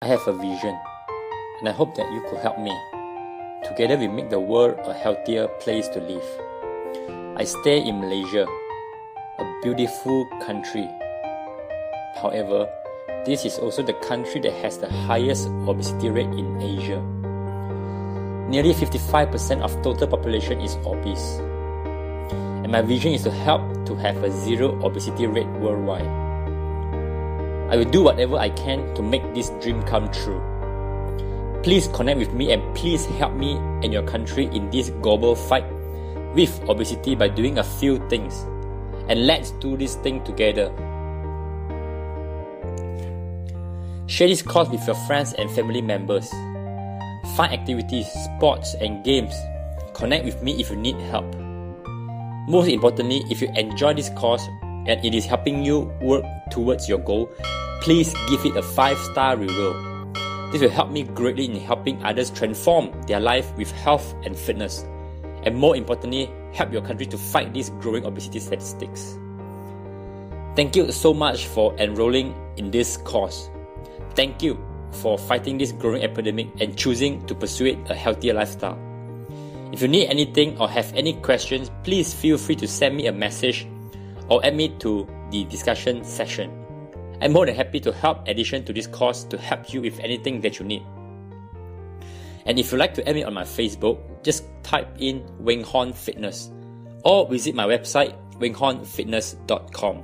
I have a vision, and I hope that you could help me. Together we make the world a healthier place to live. I stay in Malaysia, a beautiful country. However, this is also the country that has the highest obesity rate in Asia. Nearly 55% of total population is obese. And my vision is to help to have a zero obesity rate worldwide. I will do whatever I can to make this dream come true. Please connect with me and please help me and your country in this global fight with obesity by doing a few things. And let's do this thing together. Share this cause with your friends and family members. Find activities, sports and games. Connect with me if you need help. Most importantly, if you enjoy this cause and it is helping you work towards your goal, please give it a 5-star review. This will help me greatly in helping others transform their life with health and fitness. And more importantly, help your country to fight these growing obesity statistics. Thank you so much for enrolling in this cause. Thank you for fighting this growing epidemic and choosing to pursue a healthier lifestyle. If you need anything or have any questions, please feel free to send me a message or add me to the discussion section. I'm more than happy to help addition to this course to help you with anything that you need. And if you'd like to add me on my Facebook, just type in Weng Hon Fitness or visit my website wenghonfitness.com.